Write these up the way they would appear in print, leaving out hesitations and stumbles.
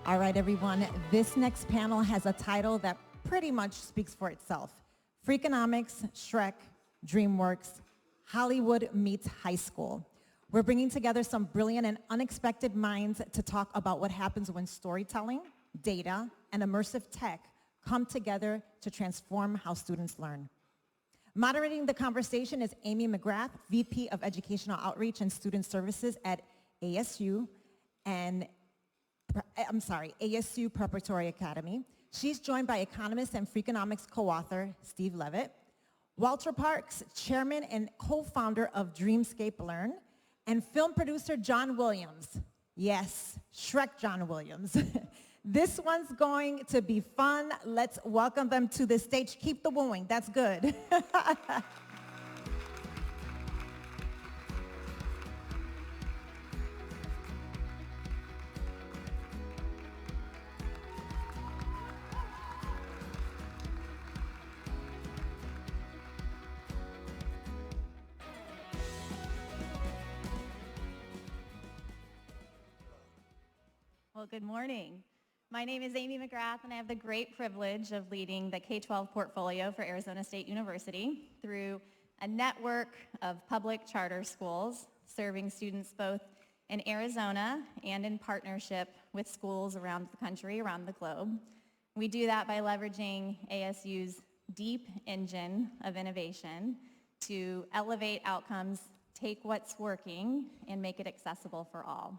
All right, everyone, this next panel has a title that pretty much speaks for itself. Freakonomics, Shrek, Dreamworks, Hollywood meets high school. We're bringing together some brilliant and unexpected minds to talk about what happens when storytelling, data, and immersive tech come together to transform how students learn. Moderating the conversation is Amy McGrath, VP of Educational Outreach and Student Services at ASU Preparatory Academy. She's joined by economist and Freakonomics co-author Steve Levitt, Walter Parks, chairman and co-founder of Dreamscape Learn, and film producer John Williams. Yes, Shrek John Williams. This one's going to be fun. Let's welcome them to the stage. Keep the wooing, that's good. Well, good morning. My name is Amy McGrath, and I have the great privilege of leading the K-12 portfolio for Arizona State University through a network of public charter schools serving students both in Arizona and in partnership with schools around the country, around the globe. We do that by leveraging ASU's deep engine of innovation to elevate outcomes, take what's working, and make it accessible for all.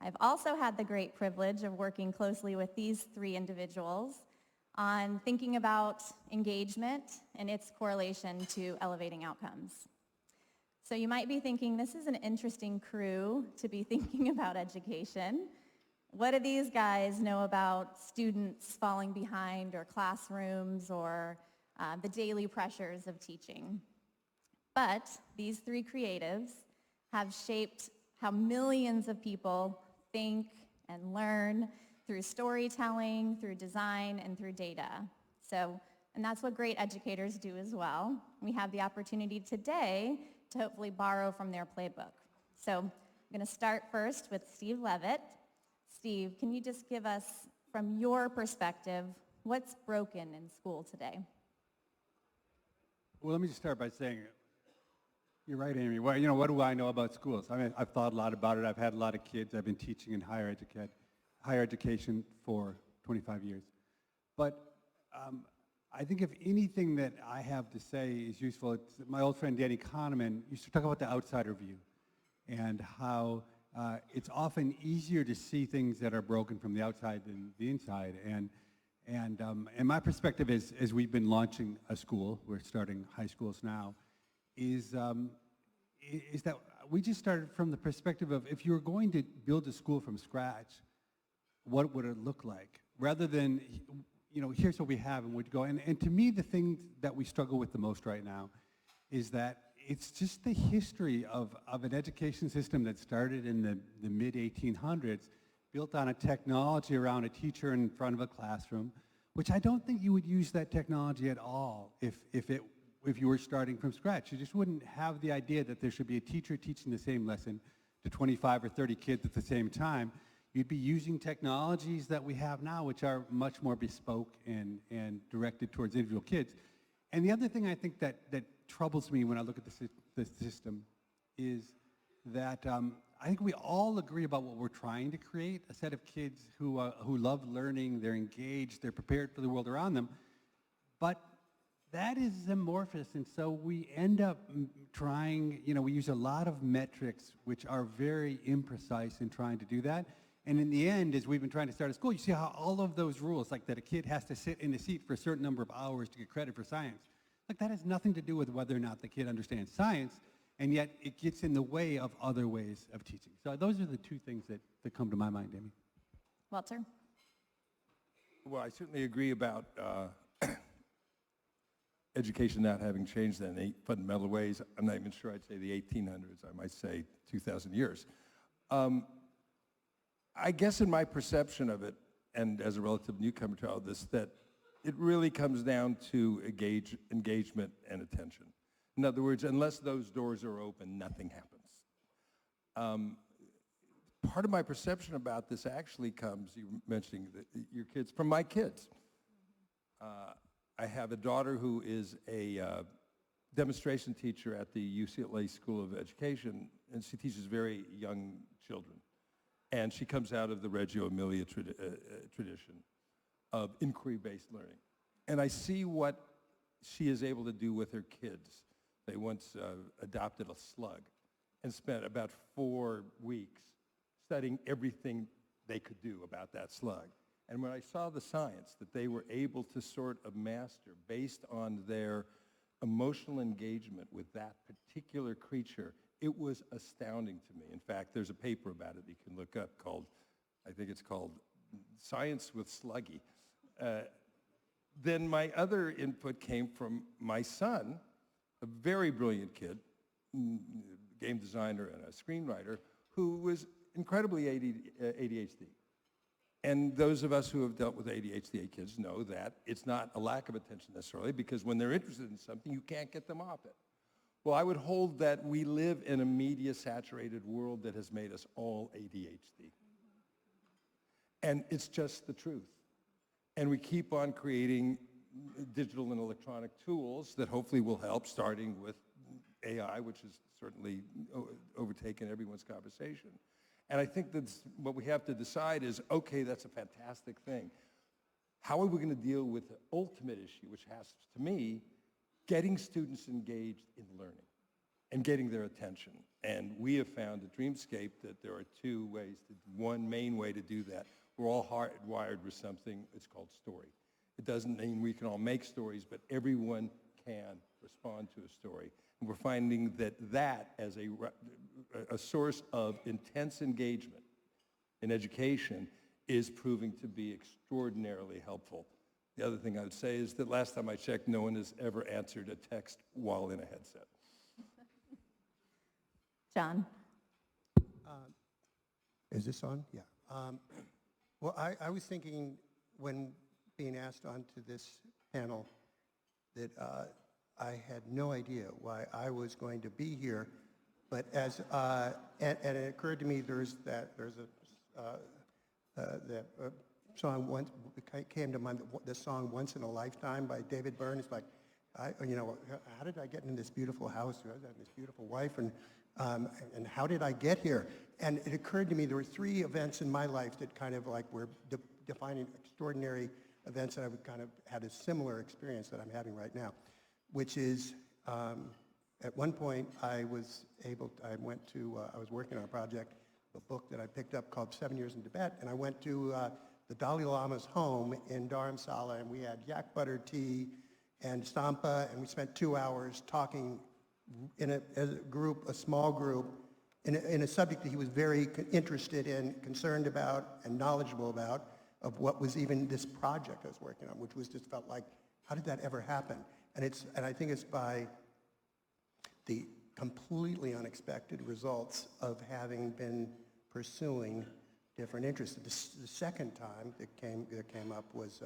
I've also had the great privilege of working closely with these three individuals on thinking about engagement and its correlation to elevating outcomes. So you might be thinking, this is an interesting crew to be thinking about education. What do these guys know about students falling behind or classrooms or the daily pressures of teaching? But these three creatives have shaped how millions of people think and learn through storytelling, through design, and through data. And that's what great educators do as well. We have the opportunity today to hopefully borrow from their playbook. So I'm going to start first with Steve Levitt. Steve, can you just give us, from your perspective, what's broken in school today? Well, let me just start by saying, you're right, Amy. Well, what do I know about schools? I mean, I've thought a lot about it. I've had a lot of kids. I've been teaching in higher education for 25 years. But I think if anything that I have to say is useful, it's my old friend Danny Kahneman used to talk about the outsider view and how it's often easier to see things that are broken from the outside than the inside. And my perspective is, as we've been launching a school, we're starting high schools now, is that we just started from the perspective of, if you were going to build a school from scratch, what would it look like? Rather than, here's what we have and we'd go. And to me, the thing that we struggle with the most right now is that it's just the history of an education system that started in the mid-1800s, built on a technology around a teacher in front of a classroom, which I don't think you would use that technology at all if you were starting from scratch. You just wouldn't have the idea that there should be a teacher teaching the same lesson to 25 or 30 kids at the same time. You'd be using technologies that we have now, which are much more bespoke and directed towards individual kids. And the other thing I think that troubles me when I look at the system is that I think we all agree about what we're trying to create, a set of kids who love learning, they're engaged, they're prepared for the world around them. But that is amorphous, and so we end up trying, we use a lot of metrics which are very imprecise in trying to do that. And in the end, as we've been trying to start a school, you see how all of those rules, like that a kid has to sit in a seat for a certain number of hours to get credit for science, like that has nothing to do with whether or not the kid understands science, and yet it gets in the way of other ways of teaching. So those are the two things that come to my mind, Amy. Walter? Well, I certainly agree about education not having changed in 8 fundamental ways. I'm not even sure I'd say the 1800s. I might say 2,000 years. I guess in my perception of it, and as a relative newcomer to all this, that it really comes down to engagement and attention. In other words, unless those doors are open, nothing happens. part of my perception about this actually comes, you were mentioning your kids, from my kids. I have a daughter who is a demonstration teacher at the UCLA School of Education, and she teaches very young children. And she comes out of the Reggio Emilia tradition of inquiry-based learning. And I see what she is able to do with her kids. They once adopted a slug and spent about 4 weeks studying everything they could do about that slug. And when I saw the science that they were able to sort of master based on their emotional engagement with that particular creature, it was astounding to me. In fact, there's a paper about it you can look up called, I think it's called Science with Sluggy. Then my other input came from my son, a very brilliant kid, game designer and a screenwriter, who was incredibly ADHD. And those of us who have dealt with ADHD kids know that it's not a lack of attention necessarily, because when they're interested in something, you can't get them off it. Well, I would hold that we live in a media-saturated world that has made us all ADHD. And it's just the truth. And we keep on creating digital and electronic tools that hopefully will help, starting with AI, which has certainly overtaken everyone's conversation. And I think that's what we have to decide is, okay, that's a fantastic thing. How are we going to deal with the ultimate issue, which has, to me, getting students engaged in learning and getting their attention? And we have found at Dreamscape that there are 2 ways. One main way to do that. We're all hardwired with something, it's called story. It doesn't mean we can all make stories, but everyone can respond to a story. And we're finding that as a source of intense engagement in education is proving to be extraordinarily helpful. The other thing I would say is that last time I checked, no one has ever answered a text while in a headset. John. Is this on? Yeah. Well, I was thinking when being asked onto this panel that I had no idea why I was going to be here, but as and it occurred to me there's a song once came to mind, the song "Once in a Lifetime" by David Byrne. It's like, how did I get in this beautiful house? I had this beautiful wife, and how did I get here? And it occurred to me there were 3 events in my life that kind of like were defining extraordinary events that I would kind of had a similar experience that I'm having right now, which is at one point I was working on a project, a book that I picked up called 7 Years in Tibet, and I went to the Dalai Lama's home in Dharamsala, and we had yak butter tea and stampa, and we spent 2 hours talking as a small group, in a subject that he was very interested in, concerned about, and knowledgeable about, of what was even this project I was working on, which was just felt like, how did that ever happen? And I think it's by the completely unexpected results of having been pursuing different interests. The second time that came up was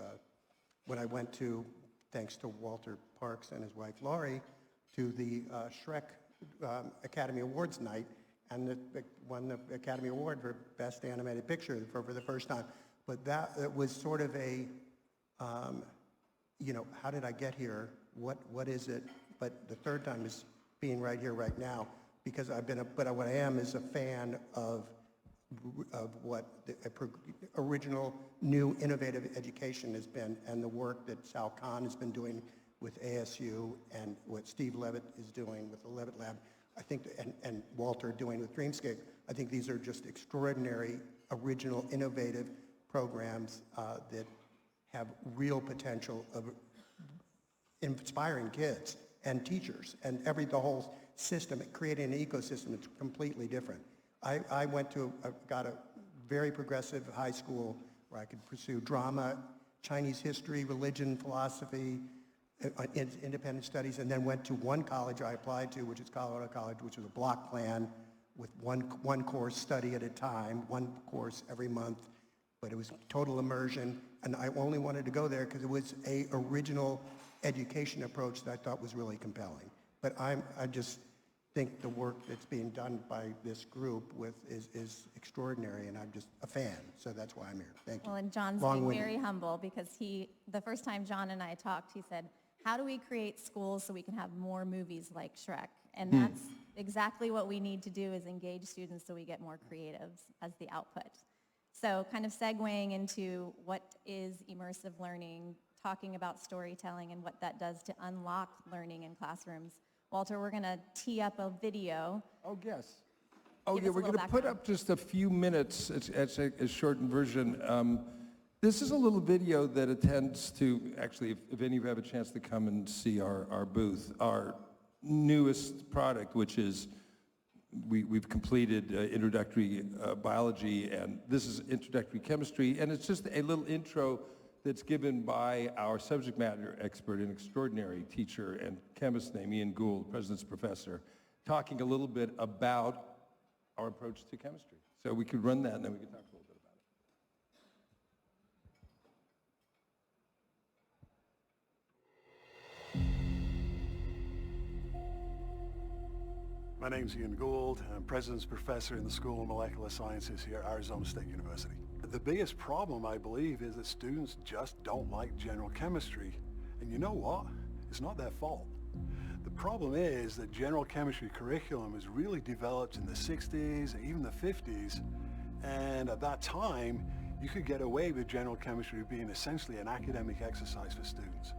when I went to, thanks to Walter Parks and his wife Laurie, to the Shrek Academy Awards night, and won the Academy Award for Best Animated Picture for the first time. But it was sort of a, how did I get here? What is it? But the third time is being right here, right now, because what I am is a fan of what the original, new, innovative education has been, and the work that Sal Khan has been doing with ASU, and what Steve Levitt is doing with the Levitt Lab, I think, and Walter doing with Dreamscape. I think these are just extraordinary, original, innovative programs that have real potential of inspiring kids and teachers and the whole system, creating an ecosystem that's completely different. I got a very progressive high school where I could pursue drama, Chinese history, religion, philosophy, independent studies, and then went to one college I applied to, which is Colorado College, which was a block plan with one course study at a time, one course every month, but it was total immersion, and I only wanted to go there because it was a original education approach that I thought was really compelling. But think the work that's being done by this group is extraordinary, and I'm just a fan, so that's why I'm here. Thank you. Well, and John's being Long-winded. very humble because the first time John and I talked, he said, how do we create schools so we can have more movies like Shrek? And that's exactly what we need to do, is engage students so we get more creatives as the output. So kind of segueing into what is immersive learning, talking about storytelling and what that does to unlock learning in classrooms. Walter, we're going to tee up a video. Oh, yes. Oh, Give yeah, us a we're going little to put background. up just a few minutes. It's a shortened version. This is a little video that attends to, actually, if any of you have a chance to come and see our booth, our newest product, which is, we've completed introductory biology, and this is introductory chemistry, and it's just a little intro that's given by our subject matter expert, an extraordinary teacher and chemist named Ian Gould, President's Professor, talking a little bit about our approach to chemistry. So we could run that, and then we could talk a little bit about it. My name's Ian Gould. I'm President's Professor in the School of Molecular Sciences here at Arizona State University. The biggest problem, I believe, is that students just don't like general chemistry. And you know what? It's not their fault. The problem is that general chemistry curriculum was really developed in the 60s, even the 50s. And at that time, you could get away with general chemistry being essentially an academic exercise for students.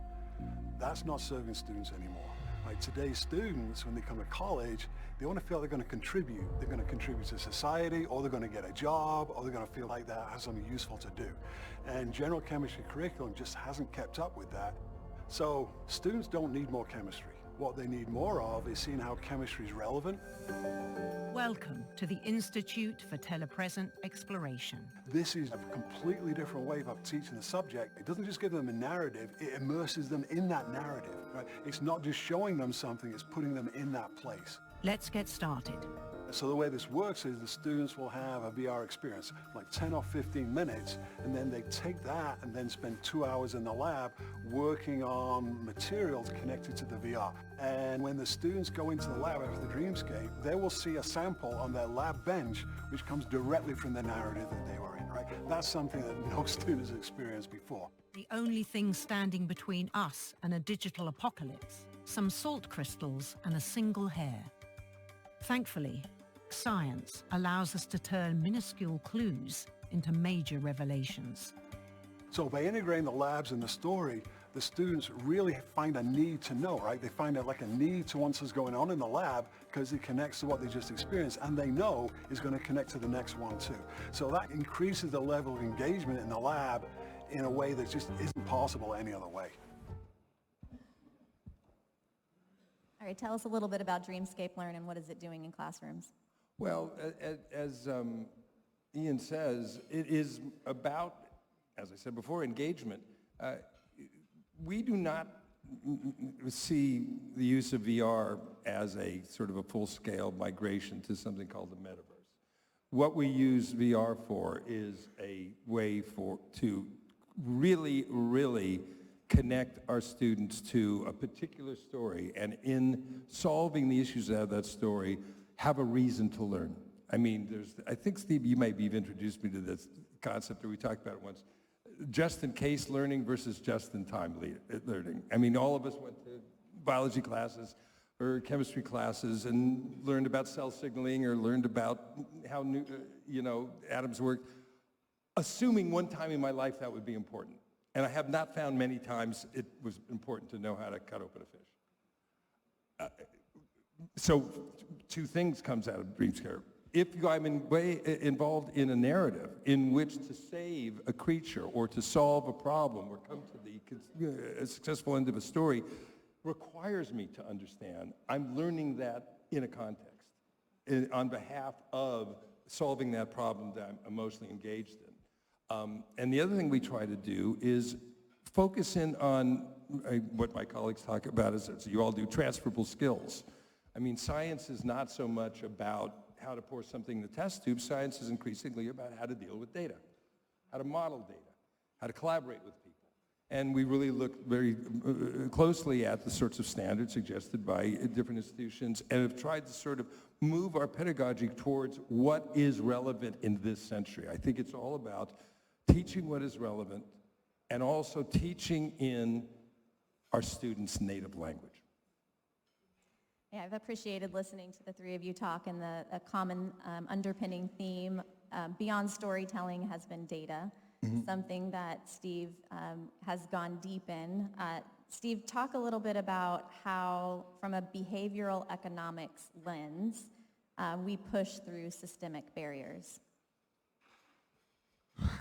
That's not serving students anymore. Like today's students, when they come to college, they want to feel they're going to contribute. They're going to contribute to society, or they're going to get a job, or they're going to feel like that has something useful to do. And general chemistry curriculum just hasn't kept up with that. So students don't need more chemistry. What they need more of is seeing how chemistry is relevant. Welcome to the Institute for Telepresent Exploration. This is a completely different way of teaching the subject. It doesn't just give them a narrative, it immerses them in that narrative. Right? It's not just showing them something, it's putting them in that place. Let's get started. So the way this works is the students will have a VR experience, like 10 or 15 minutes, and then they take that and then spend 2 hours in the lab working on materials connected to the VR. And when the students go into the lab after the Dreamscape, they will see a sample on their lab bench, which comes directly from the narrative that they were in, right? That's something that no student has experienced before. The only thing standing between us and a digital apocalypse, some salt crystals and a single hair. Thankfully, science allows us to turn minuscule clues into major revelations. So by integrating the labs in the story, the students really find a need to know, right? They find out like a need to what's going on in the lab because it connects to what they just experienced, and they know is going to connect to the next one too. So that increases the level of engagement in the lab in a way that just isn't possible any other way. All right, tell us a little bit about Dreamscape Learn and what is it doing in classrooms? Well, as Ian says, it is about, as I said before, engagement. We do not see the use of VR as a sort of a full-scale migration to something called the metaverse. What we use VR for is a way to really, really connect our students to a particular story, and in solving the issues of that story, have a reason to learn. I mean, I think, Steve, you might have introduced me to this concept, or we talked about it once, just-in-case learning versus just-in-time learning. I mean, all of us went to biology classes or chemistry classes and learned about cell signaling or learned about how atoms work, assuming one time in my life that would be important. And I have not found many times it was important to know how to cut open a fish. So two things comes out of Dreamscape. If I'm involved in a narrative in which to save a creature or to solve a problem or come to the successful end of a story, requires me to understand I'm learning that in a context on behalf of solving that problem that I'm emotionally engaged in. And the other thing we try to do is focus in on what my colleagues talk about, as you all do, transferable skills. I mean, science is not so much about how to pour something in the test tube. Science is increasingly about how to deal with data, how to model data, how to collaborate with people. And we really looked very closely at the sorts of standards suggested by different institutions and have tried to sort of move our pedagogy towards what is relevant in this century. I think it's all about teaching what is relevant and also teaching in our students' native language. Yeah, I've appreciated listening to the three of you talk, and a common underpinning theme beyond storytelling has been data, something that Steve has gone deep in. Steve, talk a little bit about how, from a behavioral economics lens, we push through systemic barriers.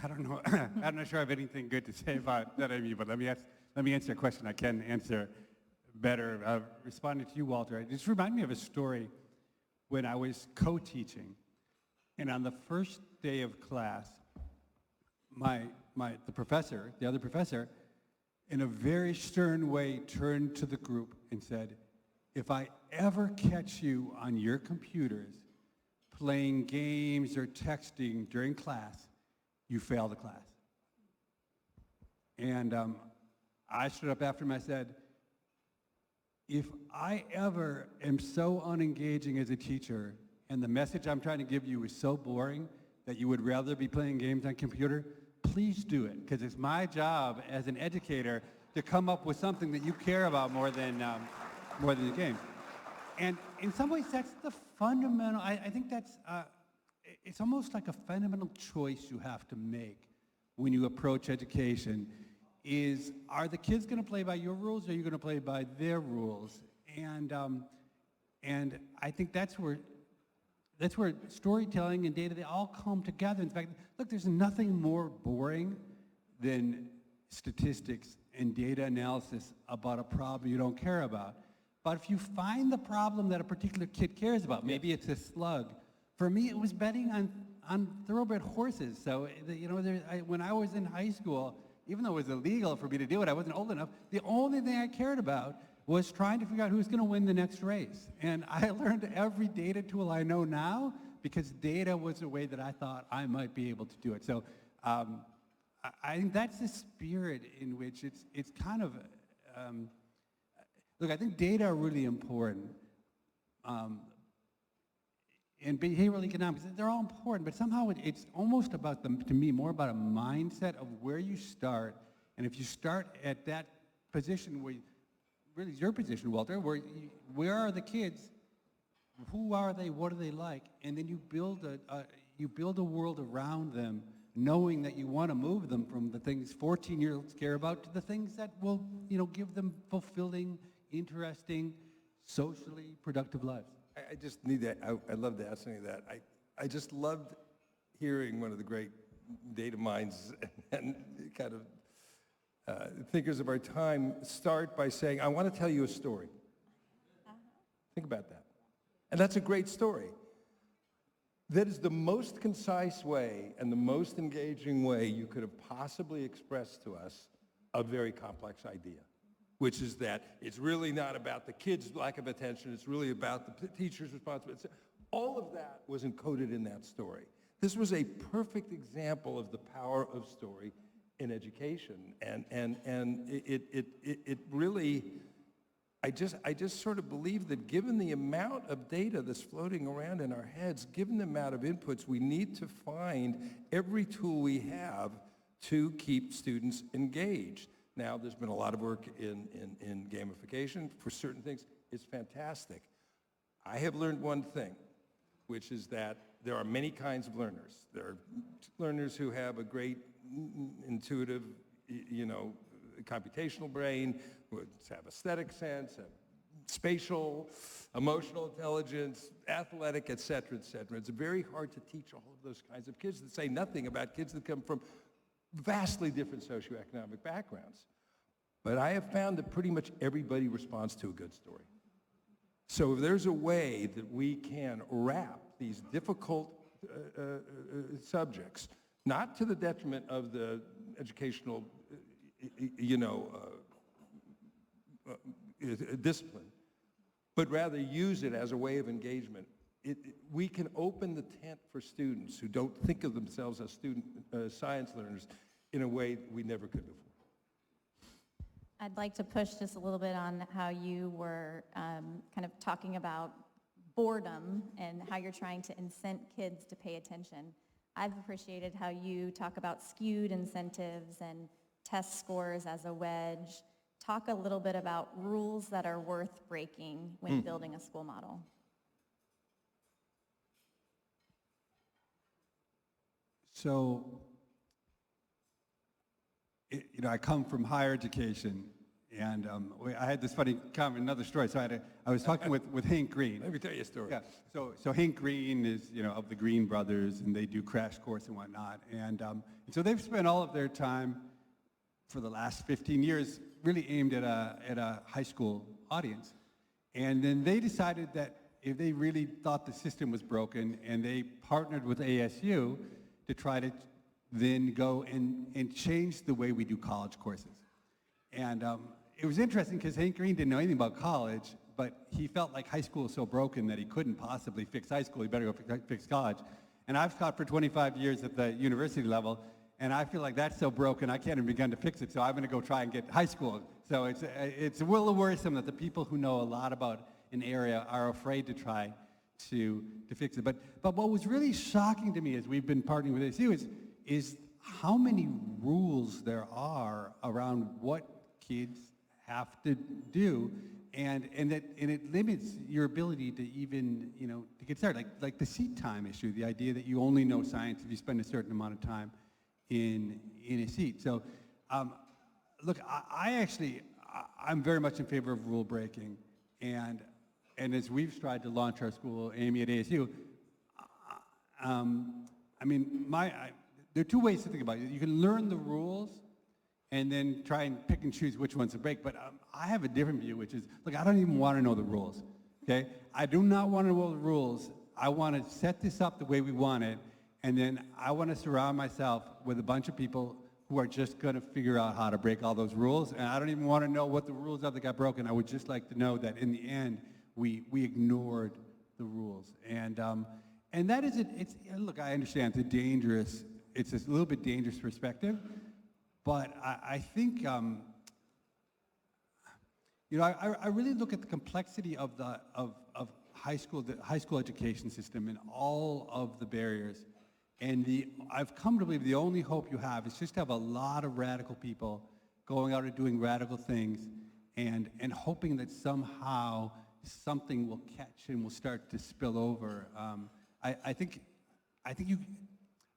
I don't know. I'm not sure I have anything good to say about that, Amy, but let me answer a question I can answer better. Responding to you, Walter, it just reminded me of a story when I was co-teaching, and on the first day of class, the other professor, in a very stern way, turned to the group and said, "If I ever catch you on your computers playing games or texting during class, you fail the class." And I stood up after him, I said, if I ever am so unengaging as a teacher and the message I'm trying to give you is so boring that you would rather be playing games on computer, please do it, because it's my job as an educator to come up with something that you care about more than the game. And in some ways, that's the fundamental, I think that's, it's almost like a fundamental choice you have to make when you approach education is, are the kids going to play by your rules, or are you going to play by their rules? And I think that's where storytelling and data, they all come together. In fact, look, there's nothing more boring than statistics and data analysis about a problem you don't care about. But if you find the problem that a particular kid cares about, maybe it's a slug. For me, it was betting on thoroughbred horses. So, when I was in high school, even though it was illegal for me to do it, I wasn't old enough, the only thing I cared about was trying to figure out who's going to win the next race. And I learned every data tool I know now because data was a way that I thought I might be able to do it. So I think that's the spirit in which it's kind of, look, I think data are really important. And behavioral economics, they're all important, but somehow it's almost about, to me, more about a mindset of where you start. And if you start at that position where, really your position, Walter, where are the kids, who are they, what do they like, and then you build a world around them, knowing that you want to move them from the things 14-year-olds care about to the things that will, give them fulfilling, interesting, socially productive lives. I just need that. I love to ask any of that. I just loved hearing one of the great data minds and kind of thinkers of our time start by saying, I want to tell you a story. Think about that. And that's a great story. That is the most concise way and the most engaging way you could have possibly expressed to us a very complex idea, which is that it's really not about the kids' lack of attention, it's really about the teacher's responsibility. All of that was encoded in that story. This was a perfect example of the power of story in education. And it really, I just sort of believe that given the amount of data that's floating around in our heads, given the amount of inputs, we need to find every tool we have to keep students engaged. Now, there's been a lot of work in gamification for certain things. It's fantastic. I have learned one thing, which is that there are many kinds of learners. There are learners who have a great intuitive, computational brain, who have aesthetic sense, have spatial, emotional intelligence, athletic, et cetera, et cetera. It's very hard to teach all of those kinds of kids, to say nothing about kids that come from vastly different socioeconomic backgrounds. But I have found that pretty much everybody responds to a good story. So if there's a way that we can wrap these difficult subjects, not to the detriment of the educational, discipline, but rather use it as a way of engagement, we can open the tent for students who don't think of themselves as science learners in a way we never could before. I'd like to push just a little bit on how you were kind of talking about boredom and how you're trying to incent kids to pay attention. I've appreciated how you talk about skewed incentives and test scores as a wedge. Talk a little bit about rules that are worth breaking when building a school model. So, I come from higher education, and I had this funny comment, another story. So I was talking with Hank Green. Let me tell you a story. Yeah. So Hank Green is, of the Green Brothers, and they do Crash Course and whatnot. And so they've spent all of their time for the last 15 years really aimed at a high school audience. And then they decided that if they really thought the system was broken, and they partnered with ASU to try to then go and change the way we do college courses. And it was interesting because Hank Green didn't know anything about college, but he felt like high school was so broken that he couldn't possibly fix high school. He better go fix college. And I've taught for 25 years at the university level, and I feel like that's so broken I can't even begin to fix it, so I'm going to go try and get high school. So it's a little worrisome that the people who know a lot about an area are afraid to try to fix it. But what was really shocking to me as we've been partnering with ASU is how many rules there are around what kids have to do, and it limits your ability to even to get started. Like the seat time issue, the idea that you only know science if you spend a certain amount of time in a seat. So, look, I'm very much in favor of rule breaking, and as we've tried to launch our school, Amy, at ASU, there are two ways to think about it. You can learn the rules and then try and pick and choose which ones to break. But I have a different view, which is, look, I don't even want to know the rules, okay? I do not want to know the rules. I want to set this up the way we want it, and then I want to surround myself with a bunch of people who are just going to figure out how to break all those rules. And I don't even want to know what the rules are that got broken. I would just like to know that in the end, we ignored the rules. And that is, look, I understand it's a little bit dangerous perspective, but I think, I really look at the complexity of high school, the high school education system and all of the barriers. And I've come to believe the only hope you have is just to have a lot of radical people going out and doing radical things and hoping that somehow something will catch and will start to spill over. I think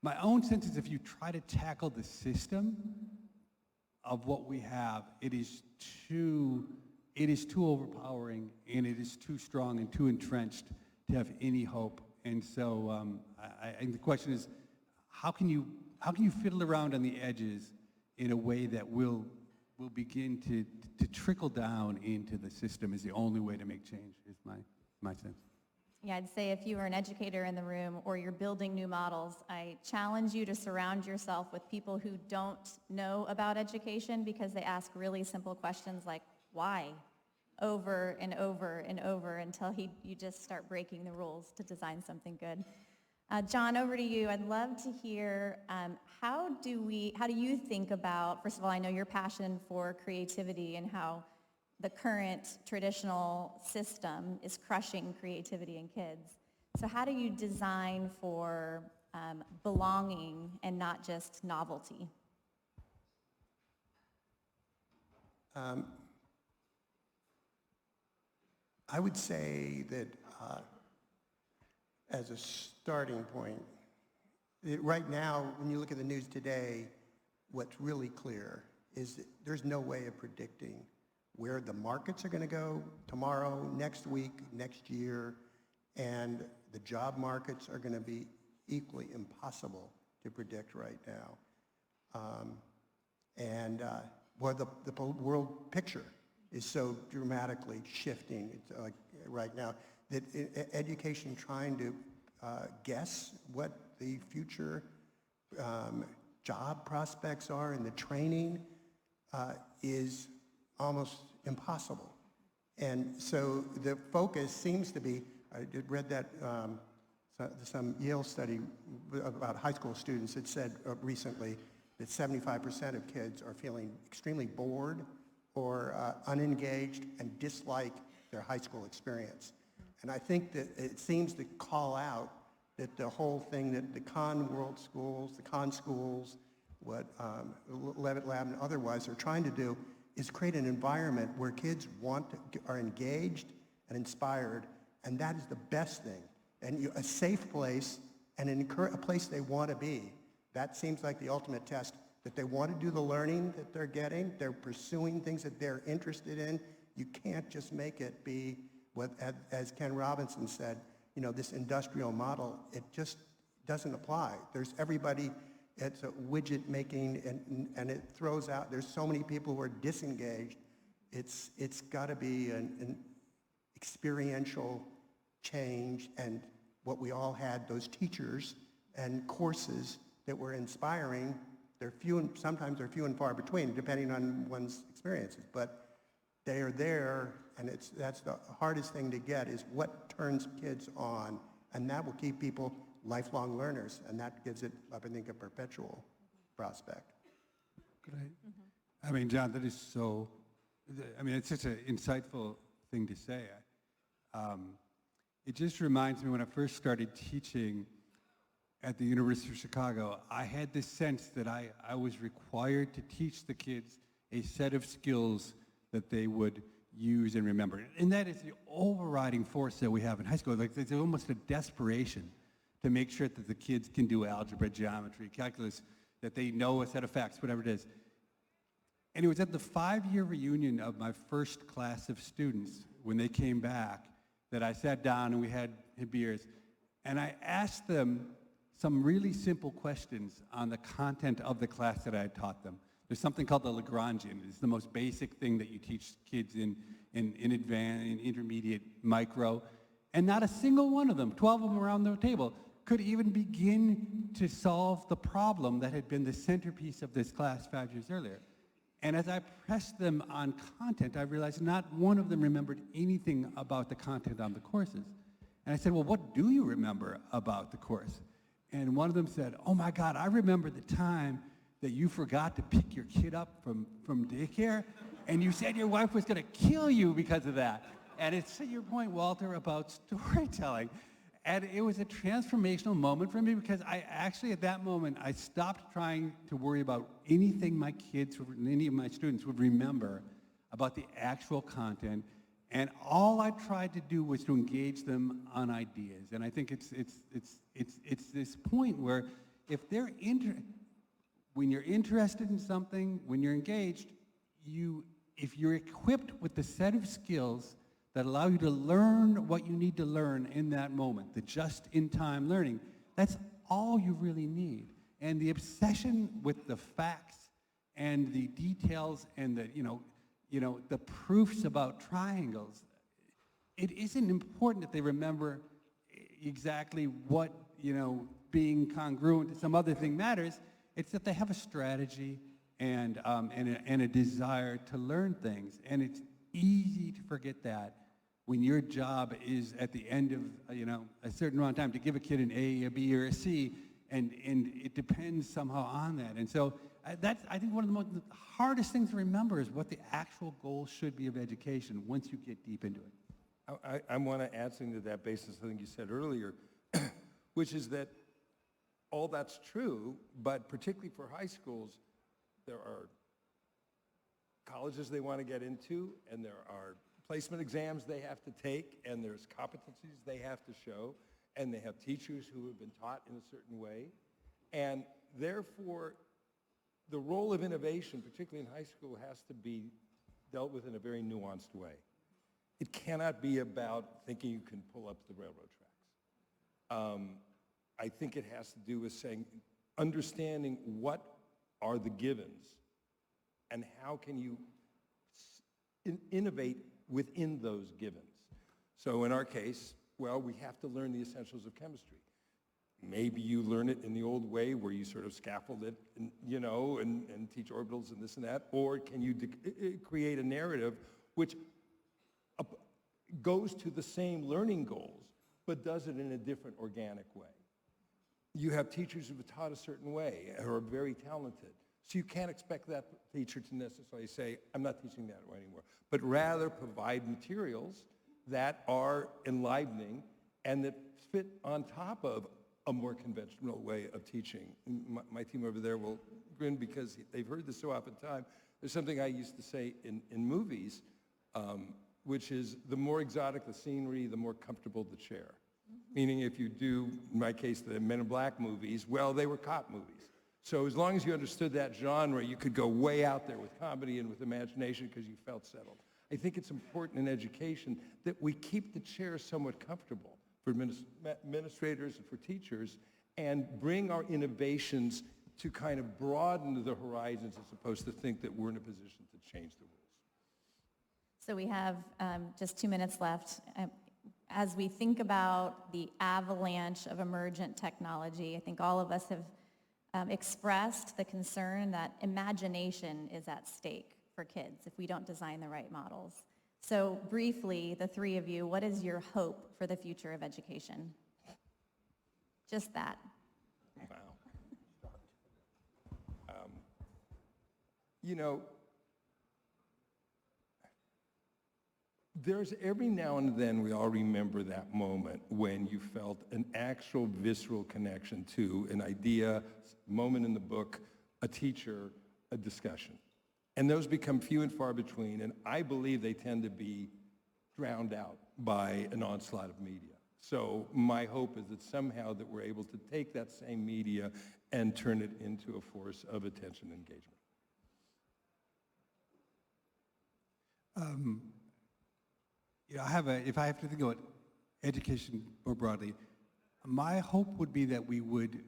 my own sense is if you try to tackle the system of what we have, it is too overpowering, and it is too strong and too entrenched to have any hope. And so and the question is, how can you fiddle around on the edges in a way that will begin to trickle down into the system is the only way to make change, is my sense. Yeah, I'd say if you are an educator in the room or you're building new models, I challenge you to surround yourself with people who don't know about education because they ask really simple questions like, why? Over and over and over until you just start breaking the rules to design something good. John, over to you. I'd love to hear how do you think about, first of all, I know your passion for creativity and how the current traditional system is crushing creativity in kids. So how do you design for belonging and not just novelty? I would say that as a starting point, right now, when you look at the news today, what's really clear is that there's no way of predicting where the markets are going to go tomorrow, next week, next year, and the job markets are going to be equally impossible to predict right now. The world picture is so dramatically shifting. It's like right now that education trying to guess what the future job prospects are and the training is almost impossible. And so the focus seems to be, I read that some Yale study about high school students that said recently that 75% of kids are feeling extremely bored or unengaged and dislike their high school experience. And I think that it seems to call out that the whole thing that the con world schools, the con schools, what Levitt Lab and otherwise are trying to do is create an environment where kids are engaged and inspired, and that is the best thing. And a safe place and a place they want to be. That seems like the ultimate test, that they want to do the learning that they're getting, they're pursuing things that they're interested in. You can't just make it be what, as Ken Robinson said, you know, this industrial model, it just doesn't apply. There's everybody, it's a widget making, and it throws out, there's so many people who are disengaged. It's got to be an experiential change, and what we all had, those teachers and courses that were inspiring, sometimes they're few and far between, depending on one's experiences, but they are there, and that's the hardest thing to get, is what turns kids on, and that will keep people lifelong learners, and that gives it, I think, a perpetual prospect. Could I mean, John, that is so, I mean, it's such an insightful thing to say. It just reminds me when I first started teaching at the University of Chicago, I had this sense that I was required to teach the kids a set of skills that they would use and remember. And that is the overriding force that we have in high school. Like, there's almost a desperation to make sure that the kids can do algebra, geometry, calculus, that they know a set of facts, whatever it is. And it was at the 5-year reunion of my first class of students, when they came back, that I sat down and we had beers, and I asked them some really simple questions on the content of the class that I had taught them. There's something called the Lagrangian. It's the most basic thing that you teach kids in advanced, in intermediate, micro, and not a single one of them, 12 of them around the table, could even begin to solve the problem that had been the centerpiece of this class 5 years earlier. And as I pressed them on content, I realized not one of them remembered anything about the content on the courses. And I said, well, what do you remember about the course? And one of them said, oh my God, I remember the time that you forgot to pick your kid up from daycare, and you said your wife was gonna kill you because of that. And it's to your point, Walter, about storytelling. And it was a transformational moment for me, because I actually, at that moment, I stopped trying to worry about anything my kids or any of my students would remember about the actual content. And all I tried to do was to engage them on ideas. And I think it's this point where if they're when you're interested in something, when you're engaged, if you're equipped with the set of skills that allow you to learn what you need to learn in that moment, the just-in-time learning, that's all you really need. And the obsession with the facts and the details and the proofs about triangles, it isn't important that they remember exactly what, being congruent to some other thing matters. It's that they have a strategy and a desire to learn things. And it's easy to forget that when your job is at the end of a certain amount of time to give a kid an A, a B, or a C, and it depends somehow on that. And so that's, I think, one of the hardest things to remember is what the actual goal should be of education once you get deep into it. I want to add something to that based on something you said earlier, which is that all that's true, but particularly for high schools, there are colleges they want to get into, and there are placement exams they have to take, and there's competencies they have to show, and they have teachers who have been taught in a certain way. And therefore, the role of innovation, particularly in high school, has to be dealt with in a very nuanced way. It cannot be about thinking you can pull up the railroad tracks. I think it has to do with understanding what are the givens and how can you innovate within those givens. So in our case, well, we have to learn the essentials of chemistry. Maybe you learn it in the old way where you sort of scaffold it, and teach orbitals and this and that, or can you create a narrative which goes to the same learning goals, but does it in a different organic way. You have teachers who have taught a certain way, who are very talented. So you can't expect that teacher to necessarily say, I'm not teaching that anymore, but rather provide materials that are enlivening and that fit on top of a more conventional way of teaching. My team over there will grin because they've heard this so often time. There's something I used to say in movies, which is the more exotic the scenery, the more comfortable the chair. Meaning if you do, in my case, the Men in Black movies, well, they were cop movies. So as long as you understood that genre, you could go way out there with comedy and with imagination because you felt settled. I think it's important in education that we keep the chairs somewhat comfortable for administrators and for teachers and bring our innovations to kind of broaden the horizons as opposed to think that we're in a position to change the rules. So we have just 2 minutes left. As we think about the avalanche of emergent technology, I think all of us have expressed the concern that imagination is at stake for kids if we don't design the right models. So briefly, the three of you, what is your hope for the future of education? Just that. Wow. You know, there's every now and then we all remember that moment when you felt an actual visceral connection to an idea, moment in the book, a teacher, a discussion. And those become few and far between, and I believe they tend to be drowned out by an onslaught of media. So my hope is that somehow that we're able to take that same media and turn it into a force of attention and engagement. You know, if I have to think about education more broadly, my hope would be that we would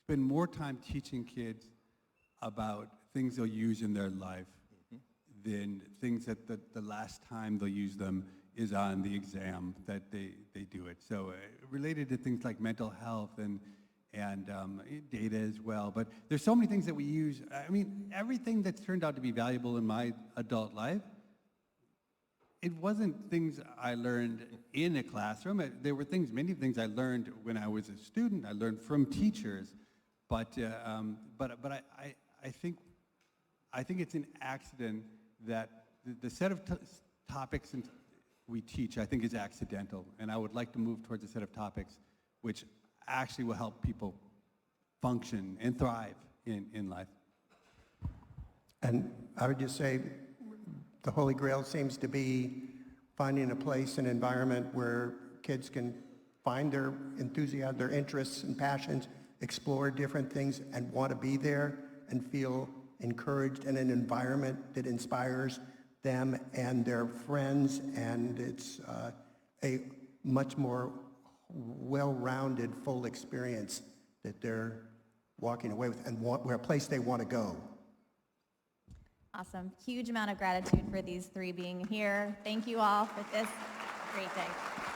spend more time teaching kids about things they'll use in their life than things that the last time they'll use them is on the exam that they do it. So related to things like mental health and data as well. But there's so many things that we use. I mean, everything that's turned out to be valuable in my adult life, it wasn't things I learned in a classroom. There were many things I learned when I was a student. I learned from teachers. But I think it's an accident that the set of topics we teach, I think, is accidental. And I would like to move towards a set of topics which actually will help people function and thrive in life. And I would just say the Holy Grail seems to be finding a place, an environment where kids can find their enthusiasm, their interests and passions, explore different things and want to be there and feel encouraged in an environment that inspires them and their friends, and it's a much more well-rounded, full experience that they're walking away with and where a place they want to go. Awesome. Huge amount of gratitude for these three being here. Thank you all for this great day.